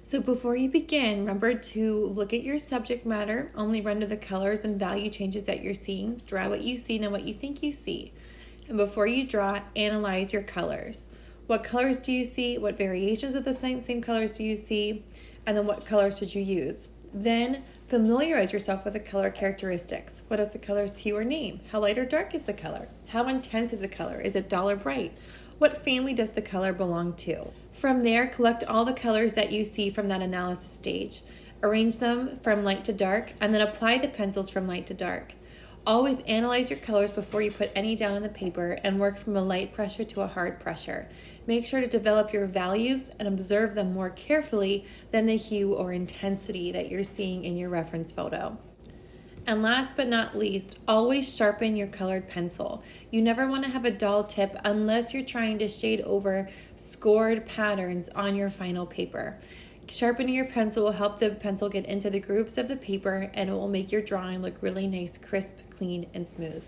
So before you begin, remember to look at your subject matter, only run to the colors and value changes that you're seeing, draw what you see and what you think you see. And before you draw, analyze your colors. What colors do you see? What variations of the same colors do you see? And then what colors should you use? Then familiarize yourself with the color characteristics. What does the color hue or name? How light or dark is the color? How intense is the color? Is it dull or bright? What family does the color belong to? From there, collect all the colors that you see from that analysis stage. Arrange them from light to dark, and then apply the pencils from light to dark. Always analyze your colors before you put any down on the paper and work from a light pressure to a hard pressure. Make sure to develop your values and observe them more carefully than the hue or intensity that you're seeing in your reference photo. And last but not least, always sharpen your colored pencil. You never want to have a dull tip unless you're trying to shade over scored patterns on your final paper. Sharpening your pencil will help the pencil get into the grooves of the paper, and it will make your drawing look really nice, crisp, clean, and smooth.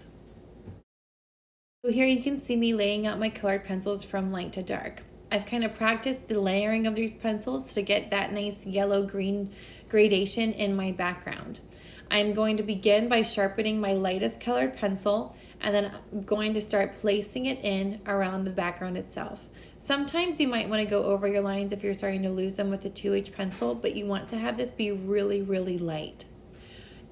So here you can see me laying out my colored pencils from light to dark. I've kind of practiced the layering of these pencils to get that nice yellow-green gradation in my background. I'm going to begin by sharpening my lightest colored pencil, and then I'm going to start placing it in around the background itself. Sometimes you might want to go over your lines if you're starting to lose them with a 2H pencil, but you want to have this be really, really light.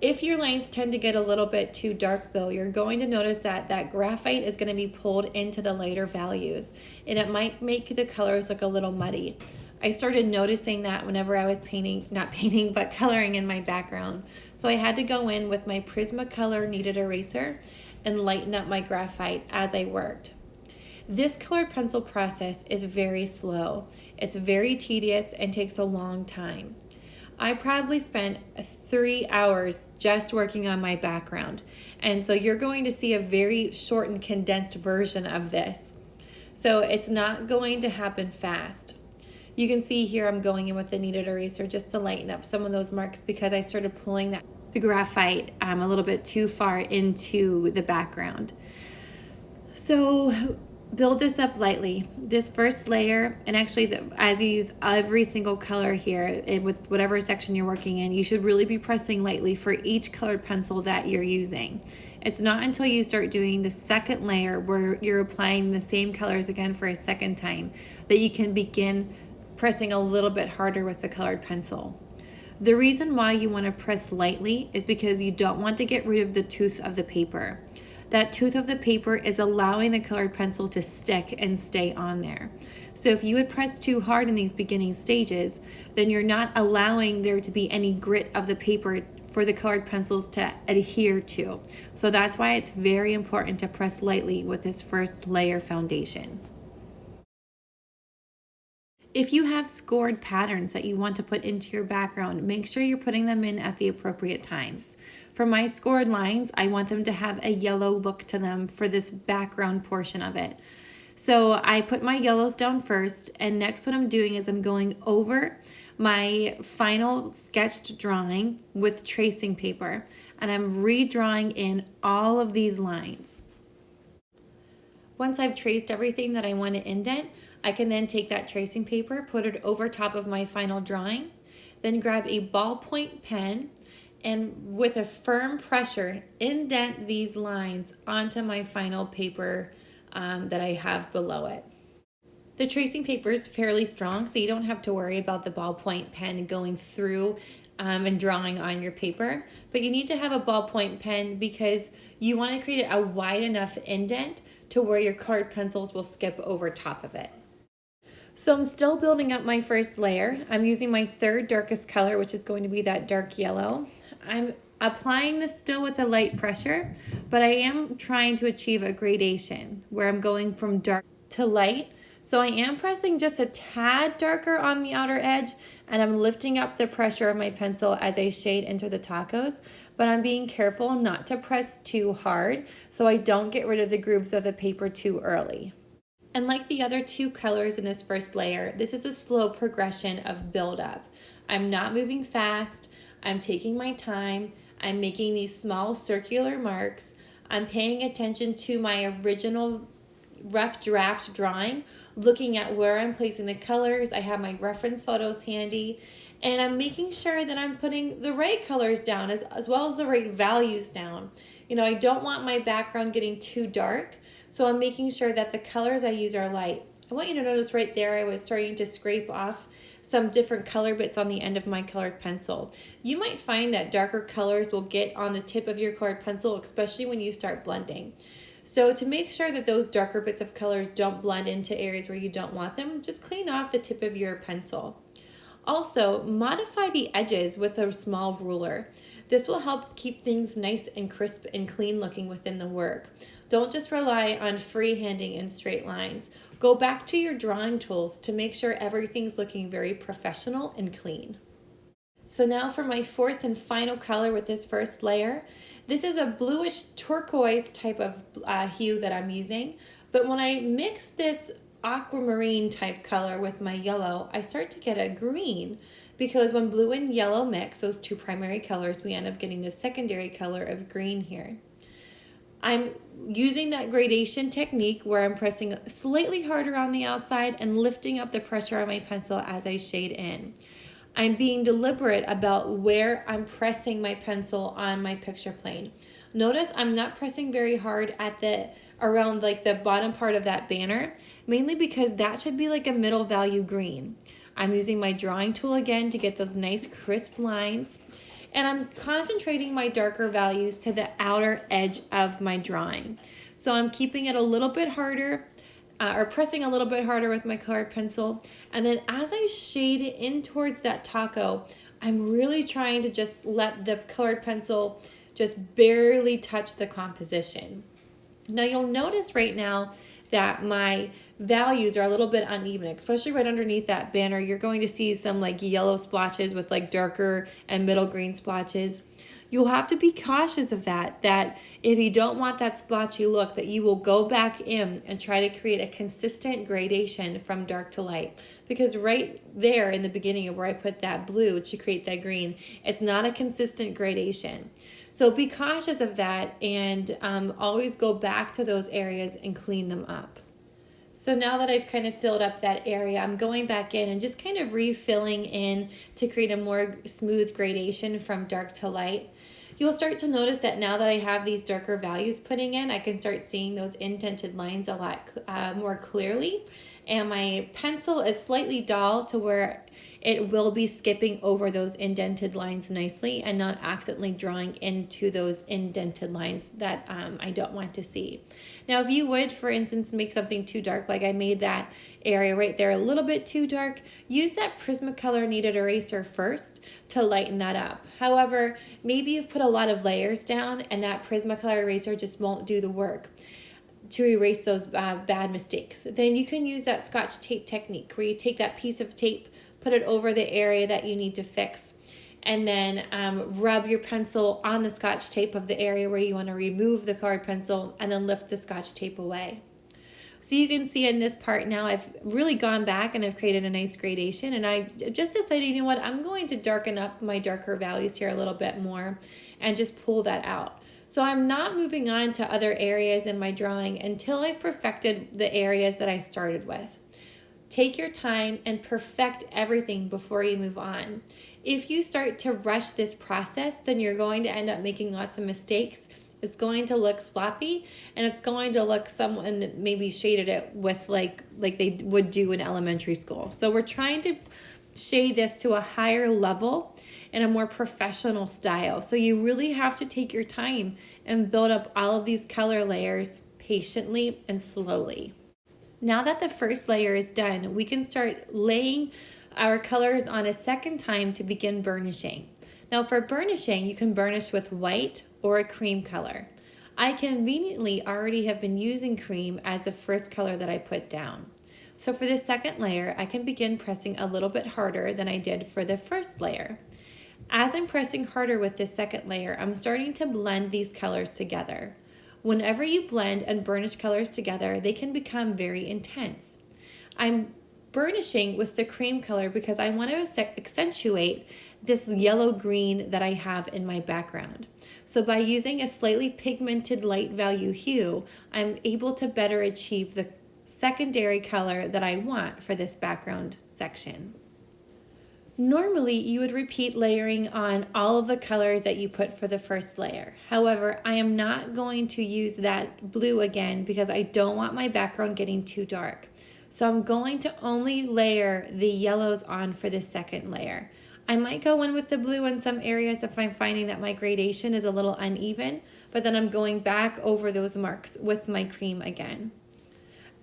If your lines tend to get a little bit too dark though, you're going to notice that that graphite is going to be pulled into the lighter values, and it might make the colors look a little muddy. I started noticing that whenever I was coloring in my background. So I had to go in with my Prismacolor kneaded eraser and lighten up my graphite as I worked. This colored pencil process is very slow. It's very tedious and takes a long time. I probably spent 3 hours just working on my background. And so you're going to see a very short and condensed version of this. So it's not going to happen fast. You can see here I'm going in with the kneaded eraser just to lighten up some of those marks because I started pulling the graphite a little bit too far into the background. So build this up lightly. This first layer, and actually as you use every single color here with whatever section you're working in, you should really be pressing lightly for each colored pencil that you're using. It's not until you start doing the second layer where you're applying the same colors again for a second time that you can begin pressing a little bit harder with the colored pencil. The reason why you want to press lightly is because you don't want to get rid of the tooth of the paper. That tooth of the paper is allowing the colored pencil to stick and stay on there. So if you would press too hard in these beginning stages, then you're not allowing there to be any grit of the paper for the colored pencils to adhere to. So that's why it's very important to press lightly with this first layer foundation. If you have scored patterns that you want to put into your background, make sure you're putting them in at the appropriate times. For my scored lines, I want them to have a yellow look to them for this background portion of it. So I put my yellows down first, and next what I'm doing is I'm going over my final sketched drawing with tracing paper, and I'm redrawing in all of these lines. Once I've traced everything that I want to indent, I can then take that tracing paper, put it over top of my final drawing, then grab a ballpoint pen, and with a firm pressure, indent these lines onto my final paper that I have below it. The tracing paper is fairly strong, so you don't have to worry about the ballpoint pen going through and drawing on your paper, but you need to have a ballpoint pen because you want to create a wide enough indent to where your colored pencils will skip over top of it. So I'm still building up my first layer. I'm using my third darkest color, which is going to be that dark yellow. I'm applying this still with a light pressure, but I am trying to achieve a gradation where I'm going from dark to light. So I am pressing just a tad darker on the outer edge, and I'm lifting up the pressure of my pencil as I shade into the tacos, but I'm being careful not to press too hard so I don't get rid of the grooves of the paper too early. And like the other two colors in this first layer, this is a slow progression of buildup. I'm not moving fast. I'm taking my time. I'm making these small circular marks. I'm paying attention to my original rough draft drawing, looking at where I'm placing the colors. I have my reference photos handy, and I'm making sure that I'm putting the right colors down as well as the right values down. I don't want my background getting too dark, so I'm making sure that the colors I use are light. I want you to notice right there I was starting to scrape off some different color bits on the end of my colored pencil. You might find that darker colors will get on the tip of your colored pencil, especially when you start blending. So to make sure that those darker bits of colors don't blend into areas where you don't want them, just clean off the tip of your pencil. Also, modify the edges with a small ruler. This will help keep things nice and crisp and clean looking within the work. Don't just rely on freehanding in straight lines. Go back to your drawing tools to make sure everything's looking very professional and clean. So now for my fourth and final color with this first layer. This is a bluish turquoise type of hue that I'm using, but when I mix this aquamarine type color with my yellow, I start to get a green, because when blue and yellow mix, those two primary colors, we end up getting the secondary color of green here. I'm using that gradation technique where I'm pressing slightly harder on the outside and lifting up the pressure on my pencil as I shade in. I'm being deliberate about where I'm pressing my pencil on my picture plane. Notice I'm not pressing very hard at around the bottom part of that banner, mainly because that should be like a middle value green. I'm using my drawing tool again to get those nice crisp lines, and I'm concentrating my darker values to the outer edge of my drawing. So I'm keeping it a little bit harder, or pressing a little bit harder with my colored pencil. And then as I shade it in towards that taco, I'm really trying to just let the colored pencil just barely touch the composition. Now you'll notice right now that my values are a little bit uneven, especially right underneath that banner. You're going to see some yellow splotches with darker and middle green splotches. You'll have to be cautious of that if you don't want that splotchy look, that you will go back in and try to create a consistent gradation from dark to light. Because right there in the beginning of where I put that blue to create that green, it's not a consistent gradation. So be cautious of that, and always go back to those areas and clean them up. So now that I've kind of filled up that area, I'm going back in and just kind of refilling in to create a more smooth gradation from dark to light. You'll start to notice that now that I have these darker values putting in, I can start seeing those indented lines a lot more clearly. And my pencil is slightly dull to where it will be skipping over those indented lines nicely and not accidentally drawing into those indented lines that I don't want to see. Now, if you would, for instance, make something too dark, like I made that area right there a little bit too dark, use that Prismacolor kneaded eraser first to lighten that up. However, maybe you've put a lot of layers down and that Prismacolor eraser just won't do the work to erase those bad mistakes. Then you can use that Scotch tape technique where you take that piece of tape, put it over the area that you need to fix, and then rub your pencil on the Scotch tape of the area where you want to remove the colored pencil, and then lift the Scotch tape away. So you can see in this part now I've really gone back and I've created a nice gradation, and I just decided, you know what, I'm going to darken up my darker values here a little bit more and just pull that out. So I'm not moving on to other areas in my drawing until I've perfected the areas that I started with. Take your time and perfect everything before you move on. If you start to rush this process, then you're going to end up making lots of mistakes. It's going to look sloppy, and it's going to look someone maybe shaded it with like they would do in elementary school. So we're trying to shade this to a higher level in a more professional style. So you really have to take your time and build up all of these color layers patiently and slowly. Now that the first layer is done, we can start laying our colors on a second time to begin burnishing. Now for burnishing, you can burnish with white or a cream color. I conveniently already have been using cream as the first color that I put down. So for the second layer, I can begin pressing a little bit harder than I did for the first layer. As I'm pressing harder with this second layer, I'm starting to blend these colors together. Whenever you blend and burnish colors together, they can become very intense. I'm burnishing with the cream color because I want to accentuate this yellow green that I have in my background. So by using a slightly pigmented light value hue, I'm able to better achieve the secondary color that I want for this background section. Normally, you would repeat layering on all of the colors that you put for the first layer. However, I am not going to use that blue again because I don't want my background getting too dark. So I'm going to only layer the yellows on for the second layer. I might go in with the blue in some areas if I'm finding that my gradation is a little uneven, but then I'm going back over those marks with my cream again.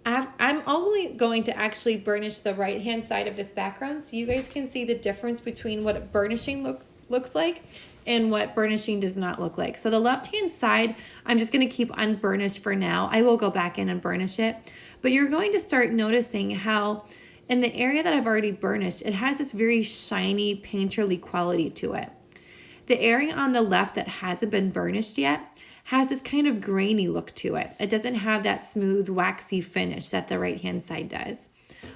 I'm only going to actually burnish the right hand side of this background so you guys can see the difference between what burnishing looks like and what burnishing does not look like. So the left hand side, I'm just going to keep unburnished for now. I will go back in and burnish it, but you're going to start noticing how in the area that I've already burnished, it has this very shiny, painterly quality to it. The area on the left that hasn't been burnished yet has this kind of grainy look to it. It doesn't have that smooth, waxy finish that the right-hand side does.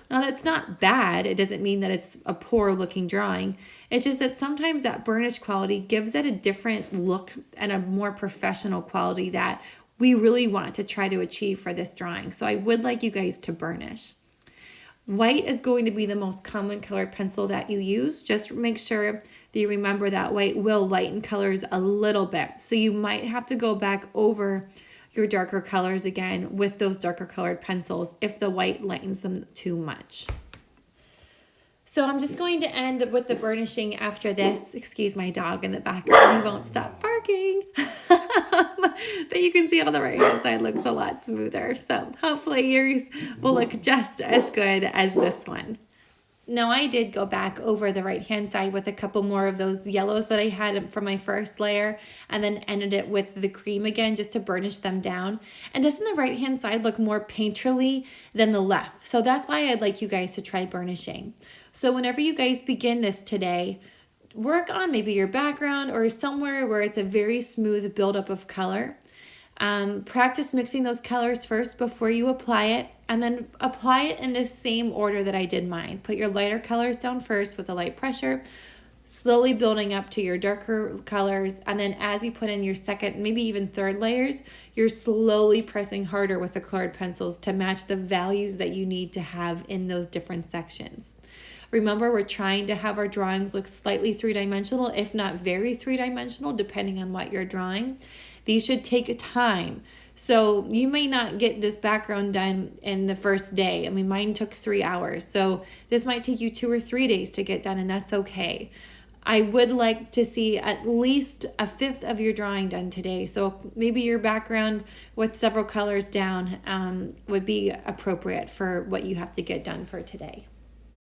Now, that's not bad. It doesn't mean that it's a poor looking drawing. It's just that sometimes that burnish quality gives it a different look and a more professional quality that we really want to try to achieve for this drawing. So I would like you guys to burnish. White is going to be the most common colored pencil that you use. Just make sure that you remember that white will lighten colors a little bit. So you might have to go back over your darker colors again with those darker colored pencils if the white lightens them too much. So I'm just going to end with the burnishing after this. Excuse my dog in the background. He won't stop barking. But you can see on the right hand side looks a lot smoother. So hopefully yours will look just as good as this one. Now I did go back over the right hand side with a couple more of those yellows that I had for my first layer and then ended it with the cream again just to burnish them down. And doesn't the right hand side look more painterly than the left? So that's why I'd like you guys to try burnishing. So whenever you guys begin this today, work on maybe your background or somewhere where it's a very smooth buildup of color. Practice mixing those colors first before you apply it, and then apply it in the same order that I did mine. Put your lighter colors down first with a light pressure, slowly building up to your darker colors, and then as you put in your second, maybe even third layers, you're slowly pressing harder with the colored pencils to match the values that you need to have in those different sections. Remember, we're trying to have our drawings look slightly three-dimensional, if not very three-dimensional, depending on what you're drawing. These should take time. So you may not get this background done in the first day. I mean, mine took 3 hours. So this might take you 2 or 3 days to get done, and that's okay. I would like to see at least a fifth of your drawing done today. So maybe your background with several colors down would be appropriate for what you have to get done for today.